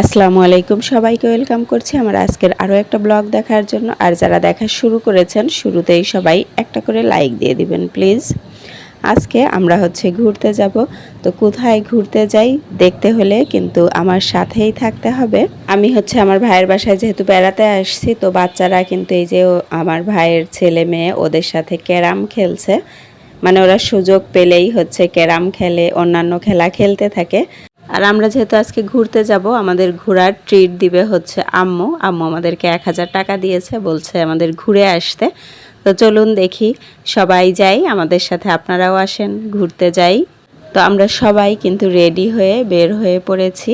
আসসালামু আলাইকুম, সবাইকে ওয়েলকাম করছি আমার আজকের আরও একটা ব্লগ দেখার জন্য। আর যারা দেখা শুরু করেছেন শুরুতেই সবাই একটা করে লাইক দিয়ে দিবেন প্লিজ। আজকে আমরা ঘুরতে যাব। তো কোথায় ঘুরতে যাই দেখতে হলে কিন্তু আমার সাথেই থাকতে হবে। আমি আমার ভাইয়ের বাসায় যেহেতু বেড়াতে আসছি, তো বাচ্চারা কিন্তু এই যে আমার ভাইয়ের ছেলে মেয়ে ওদের সাথে ক্যারাম খেলছে। মানে ওরা সুযোগ পেলেই ক্যারাম খেলে, অন্যান্য খেলা খেলতে থাকে। আর আমরা যেহেতু আজকে ঘুরতে যাব, আমাদের ঘোরার ট্রিট দিবে আম্মু আমাদেরকে 1000 টাকা দিয়েছে, বলছে আমাদের ঘুরে আসতে। তো চলুন দেখি, সবাই যাই আমাদের সাথে, আপনারাও আসেন, ঘুরতে যাই। তো আমরা সবাই কিন্তু রেডি হয়ে বের হয়ে পড়েছি।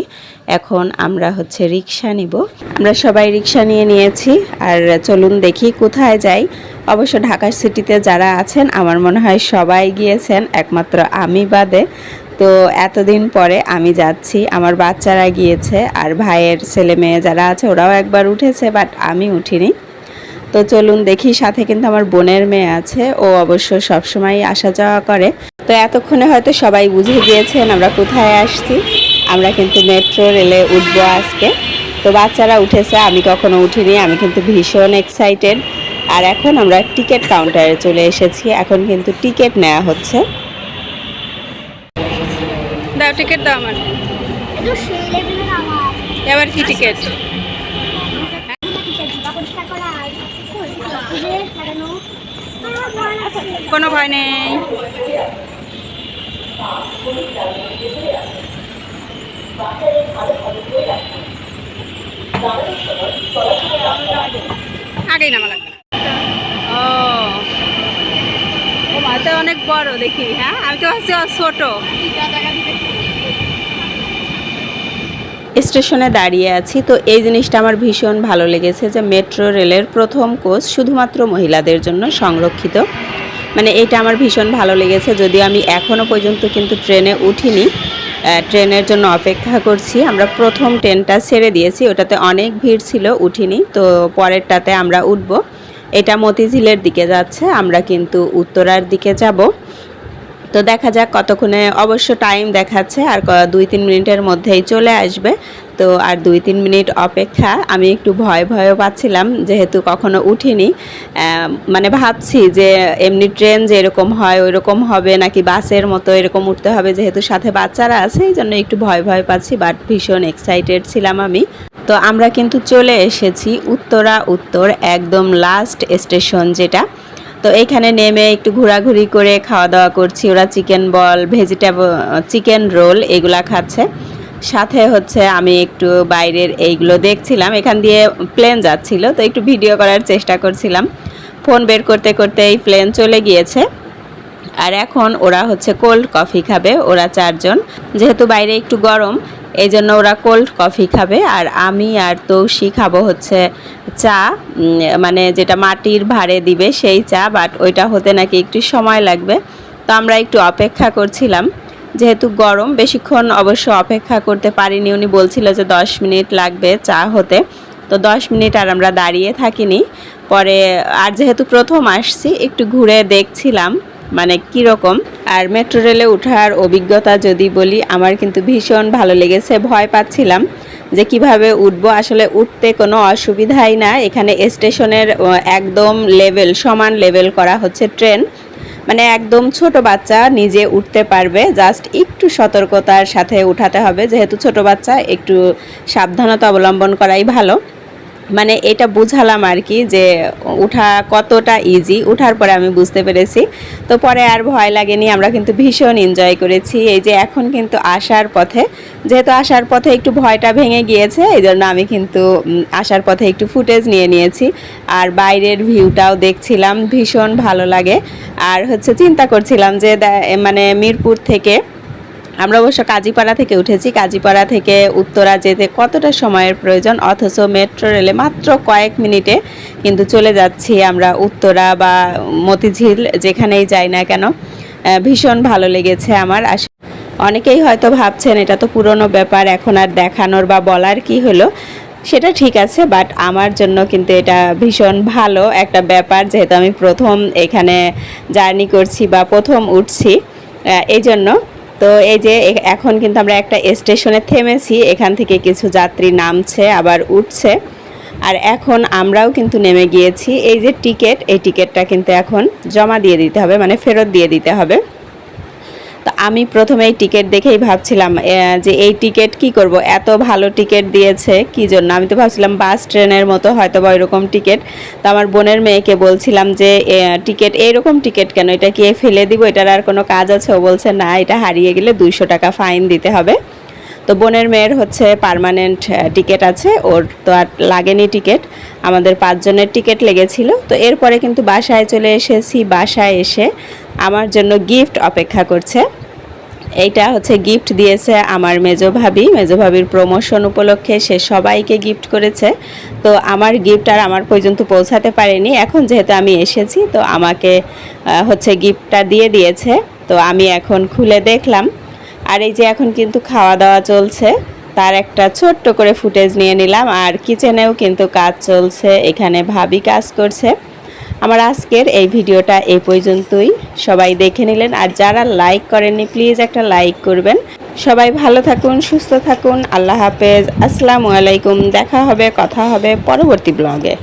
এখন আমরা রিক্সা নিব। আমরা সবাই রিক্সা নিয়েছি। আর চলুন দেখি কোথায় যাই। অবশ্য ঢাকা সিটিতে যারা আছেন আমার মনে হয় সবাই গিয়েছেন, একমাত্র আমি বাদে। তো এতদিন পরে আমি যাচ্ছি, আমার বাচ্চারা গিয়েছে আর ভাইয়ের ছেলে মেয়ে যারা আছে ওরাও একবার উঠেছে, বাট আমি উঠিনি। তো চলুন দেখি, সাথে কিন্তু আমার বোনের মেয়ে আছে, ও অবশ্য সবসময় আসা যাওয়া করে। তো এতক্ষণে হয়তো সবাই বুঝে গিয়েছেন আমরা কোথায় আসছি। আমরা কিন্তু মেট্রো রেলে উঠবো আজকে। তো বাচ্চারা উঠেছে, আমি কখনো উঠিনি, আমি কিন্তু ভীষণ এক্সাইটেড। আর এখন আমরা টিকিট কাউন্টারে চলে এসেছি, এখন কিন্তু টিকিট নেওয়া হচ্ছে। দাও টিকিট দাও আমার। এবার কি টিকিট? কোনো ভয় নেই। আগেই নামা লাগবে। ও মাথা অনেক বড় দেখি। হ্যাঁ, আমি তো ছোট। স্টেশনে দাঁড়িয়ে আছি, তো এই জিনিসটা আমার ভীষণ ভালো লেগেছে যে মেট্রো রেলের প্রথম কোচ শুধুমাত্র মহিলাদের জন্য সংরক্ষিত। মানে এটা আমার ভীষণ ভালো লেগেছে, যদিও আমি এখনও পর্যন্ত কিন্তু ট্রেনে উঠিনি, ট্রেনের জন্য অপেক্ষা করছি। আমরা প্রথম ট্রেনটা ছেড়ে দিয়েছি, ওটাতে অনেক ভিড় ছিল, উঠিনি। তো পরেরটাতে আমরা উঠব। এটা মতিঝিলের দিকে যাচ্ছে, আমরা কিন্তু উত্তরার দিকে যাব। তো দেখা যাক কতক্ষণে, অবশ্য টাইম দেখাচ্ছে আর 2-3 মিনিটের মধ্যেই চলে আসবে। তো আর 2-3 মিনিট অপেক্ষা। আমি একটু ভয়ও পাচ্ছিলাম, যেহেতু কখনো উঠিনি। মানে ভাবছি যে এমনি ট্রেন যেরকম হয় ওই রকম হবে নাকি বাসের মতো এরকম উঠতে হবে, যেহেতু সাথে বাচ্চারা আছে এই জন্য একটু ভয় পাচ্ছি, বাট ভীষণ এক্সাইটেড ছিলাম আমি। তো আমরা কিন্তু চলে এসেছি উত্তর একদম লাস্ট স্টেশন যেটা। তো এইখানে নেমে একটু ঘোরাঘুরি করে খাওয়া দাওয়া করছি। ওরা চিকেন বল, ভেজিটেবল, চিকেন রোল এগুলা খাচ্ছে। সাথে আমি একটু বাইরের এইগুলো দেখছিলাম, এখান দিয়ে প্লেন যাচ্ছিল, তো একটু ভিডিও করার চেষ্টা করছিলাম। ফোন বের করতে করতে এই প্লেন চলে গিয়েছে। আর এখন ওরা কোল্ড কফি খাবে, ওরা 4 জন। যেহেতু বাইরে একটু গরম এই জন্য ওরা কোল্ড কফি খাবে, আর আমি আর তৌসি খাবো চা, মানে যেটা মাটির ভাঁড়ে দিবে সেই চা, বাট ওইটা হতে নাকি একটু সময় লাগবে। তো আমরা একটু অপেক্ষা করছিলাম, যেহেতু গরম বেশিক্ষণ অবশ্য অপেক্ষা করতে পারিনি। উনি বলছিল যে 10 মিনিট লাগবে চা হতে। তো 10 মিনিট আর আমরা দাঁড়িয়ে থাকিনি। পরে আর যেহেতু প্রথম আসছি একটু ঘুরে দেখছিলাম মানে কীরকম। আর মেট্রো রেলে ওঠার অভিজ্ঞতা যদি বলি, আমার কিন্তু ভীষণ ভালো লেগেছে। ভয় পাচ্ছিলাম যে কিভাবে উঠবো, আসলে উঠতে কোনো অসুবিধাই না। এখানে স্টেশনের একদম সমান লেভেল করা ট্রেন, মানে একদম ছোট বাচ্চা নিজে উঠতে পারবে, জাস্ট একটু সতর্কতার সাথে উঠাতে হবে। যেহেতু ছোট বাচ্চা, একটু সাবধানতা অবলম্বন করাই ভালো। মানে এটা বুঝালাম আর কি, যে উঠা কতটা ইজি। উঠার পরে আমি বুঝতে পেরেছি। তো পরে আর ভয় লাগেনি, আমরা কিন্তু ভীষণ এনজয় করেছি। এই যে এখন কিন্তু আসার পথে, যেহেতু আসার পথে একটু ভয়টা ভেঙে গিয়েছে, এই জন্য আমি কিন্তু আসার পথে একটু ফুটেজ নিয়েছি। আর বাইরের ভিউটাও দেখছিলাম, ভীষণ ভালো লাগে। আর চিন্তা করছিলাম যে মানে মিরপুর থেকে, আমরা অবশ্য কাজীপাড়া থেকে উঠেছি, কাজীপাড়া থেকে উত্তরা যেতে কতটা সময়ের প্রয়োজন, অথচ মেট্রো রেলে মাত্র কয়েক মিনিটে কিন্তু চলে যাচ্ছি আমরা উত্তরা বা মতিঝিল, যেখানেই যাই না কেন। ভীষণ ভালো লেগেছে আমার। অনেকেই হয়তো ভাবছেন এটা তো পুরনো ব্যাপার, এখন আর দেখানোর বা বলার কি হলো। সেটা ঠিক আছে, বাট আমার জন্য কিন্তু এটা ভীষণ ভালো একটা ব্যাপার, যেহেতু আমি প্রথম এখানে জার্নি করছি বা প্রথম উঠছি এই জন্য। তো তো এই যে এখন কিন্তু আমরা একটা স্টেশনে থেমেছি, এখান থেকে কিছু যাত্রী নামছে আবার উঠছে, আর এখন আমরাও কিন্তু নেমে গিয়েছি। এই যে টিকিট, এই টিকিটটা কিন্তু এখন জমা দিয়ে দিতে হবে, মানে ফেরত দিয়ে দিতে হবে। তো আমি প্রথমে এই টিকিট দেখেই ভাবছিলাম যে এই টিকিট কি করব, এত ভালো টিকিট দিয়েছে কি জন্য। আমি তো ভাবছিলাম বাস ট্রেনের মতো হয়তো বা এরকম টিকিট। তো আমার বোনের মেয়েকে বলছিলাম যে টিকিট এইরকম টিকিট কেন, এটা কি ফেলে দিব, এটার আর কোনো কাজ আছে? ও বলছে না, এটা হারিয়ে গেলে 200 টাকা ফাইন দিতে হবে। তো বোনের মেয়ের হচ্ছে পার্মানেন্ট টিকিট আছে, ওর তো আর লাগেনি টিকিট, আমাদের 5 জনের টিকিট লেগেছিল। তো এরপরে কিন্তু বাসায় চলে এসেছি। বাসায় এসে আমার জন্য গিফট অপেক্ষা করছে। এইটা হচ্ছে গিফট দিয়েছে আমার মেজো ভাবির প্রমোশন উপলক্ষে সে সবাইকে গিফট করেছে। তো আমার গিফট আর আমার পর্যন্ত পৌঁছাতে পারেনি, এখন যেহেতু আমি এসেছি তো আমাকে হচ্ছে গিফটটা দিয়ে দিয়েছে। তো আমি এখন খুলে দেখলাম, আর এই যে এখন কিন্তু খাওয়া দাওয়া চলছে, তার একটা ছোট্ট করে ফুটেজ নিয়ে নিলাম। আর কিচেনেও কিন্তু কাজ চলছে, এখানে ভাবি কাজ করছে। আমার আজকের এই ভিডিওটা এই পর্যন্তই, সবাই দেখে নিলেন, আর যারা লাইক করেননি প্লিজ একটা লাইক করবেন। সবাই ভালো থাকুন, সুস্থ থাকুন, আল্লাহ হাফেজ, আসসালামু আলাইকুম। দেখা হবে, কথা হবে পরবর্তী ব্লগে।